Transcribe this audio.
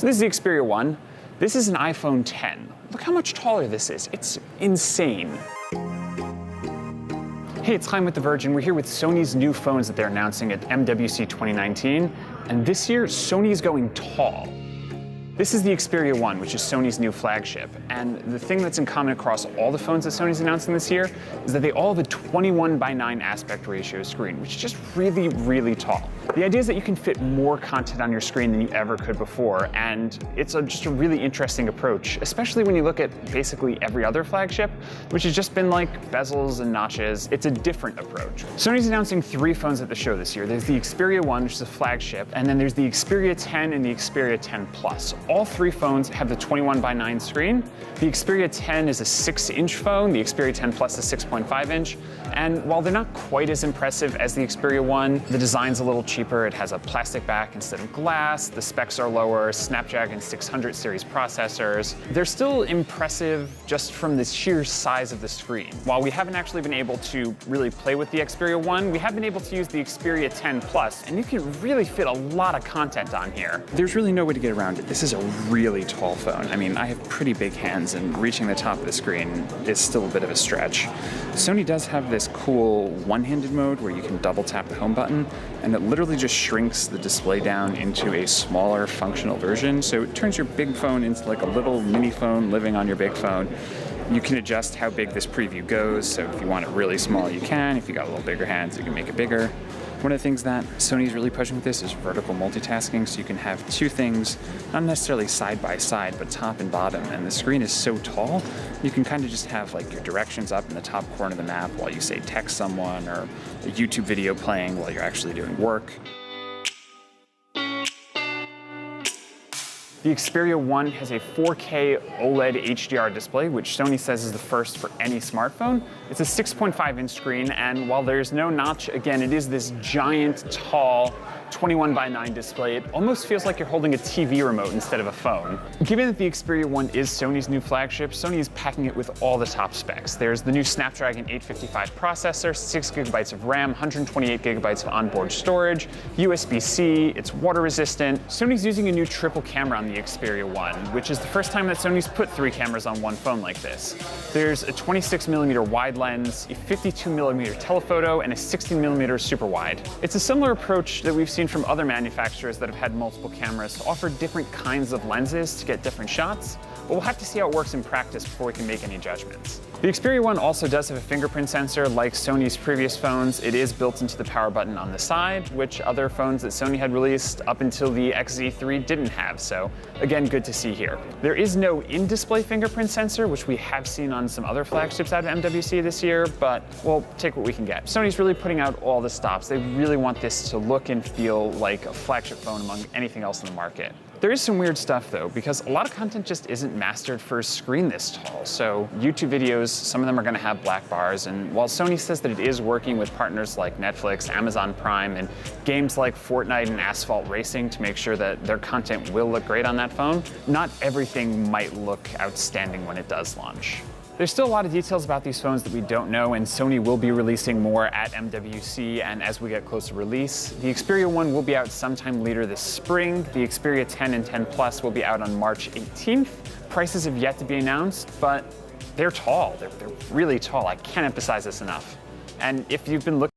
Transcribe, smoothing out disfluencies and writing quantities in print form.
So this is the Xperia 1. This is an iPhone 10. Look how much taller this is. It's insane. Hey, it's Chaim with The Verge. We're here with Sony's new phones that they're announcing at MWC 2019. And this year, Sony's going tall. This is the Xperia 1, which is Sony's new flagship. And the thing that's in common across all the phones that Sony's announcing this year is that they all have a 21:9 aspect ratio screen, which is just really, really tall. The idea is that you can fit more content on your screen than you ever could before, and it's just a really interesting approach, especially when you look at basically every other flagship, which has just been like bezels and notches. It's a different approach. Sony's announcing 3 phones at the show this year. There's the Xperia 1, which is a flagship, and then there's the Xperia 10 and the Xperia 10 Plus. All 3 phones have the 21:9 screen. The Xperia 10 is a 6-inch phone, the Xperia 10 Plus is 6.5-inch, and while they're not quite as impressive as the Xperia 1, the design's a little cheaper. It has a plastic back instead of glass, the specs are lower, Snapdragon 600 series processors. They're still impressive just from the sheer size of the screen. While we haven't actually been able to really play with the Xperia 1, we have been able to use the Xperia 10 Plus, and you can really fit a lot of content on here. There's really no way to get around it. This is a really tall phone. I mean, I have pretty big hands, and reaching the top of the screen is still a bit of a stretch. Sony does have this cool one-handed mode where you can double tap the home button, and it literally just shrinks the display down into a smaller functional version. So it turns your big phone into like a little mini phone living on your big phone. You can adjust how big this preview goes, so if you want it really small, you can. If you got a little bigger hands, you can make it bigger. One of the things that Sony's really pushing with this is vertical multitasking, so you can have 2 things, not necessarily side by side, but top and bottom. And the screen is so tall, you can kind of just have like your directions up in the top corner of the map while you say text someone, or a YouTube video playing while you're actually doing work. The Xperia 1 has a 4K OLED HDR display, which Sony says is the first for any smartphone. It's a 6.5-inch screen, and while there's no notch, again, it is this giant, tall, 21:9 display. It almost feels like you're holding a TV remote instead of a phone. Given that the Xperia 1 is Sony's new flagship, Sony is packing it with all the top specs. There's the new Snapdragon 855 processor, 6 GB of RAM, 128 GB of onboard storage, USB-C, it's water resistant. Sony's using a new triple camera on the Xperia 1, which is the first time that Sony's put 3 cameras on one phone like this. There's a 26mm wide lens, a 52mm telephoto, and a 16mm super wide. It's a similar approach that we've seen from other manufacturers that have had multiple cameras to offer different kinds of lenses to get different shots, but we'll have to see how it works in practice before we can make any judgments. The Xperia 1 also does have a fingerprint sensor. Like Sony's previous phones, it is built into the power button on the side, which other phones that Sony had released up until the XZ3 didn't have, so again, good to see here. There is no in-display fingerprint sensor, which we have seen on some other flagships out of MWC this year, but we'll take what we can get. Sony's really putting out all the stops. They really want this to look and feel like a flagship phone among anything else in the market. There is some weird stuff though, because a lot of content just isn't mastered for a screen this tall. So YouTube videos, some of them are gonna have black bars, and while Sony says that it is working with partners like Netflix, Amazon Prime, and games like Fortnite and Asphalt Racing to make sure that their content will look great on that phone, not everything might look outstanding when it does launch. There's still a lot of details about these phones that we don't know, and Sony will be releasing more at MWC and as we get closer to release. The Xperia 1 will be out sometime later this spring. The Xperia 10 and 10 Plus will be out on March 18th. Prices have yet to be announced, but they're tall. They're really tall. I can't emphasize this enough. And if you've been looking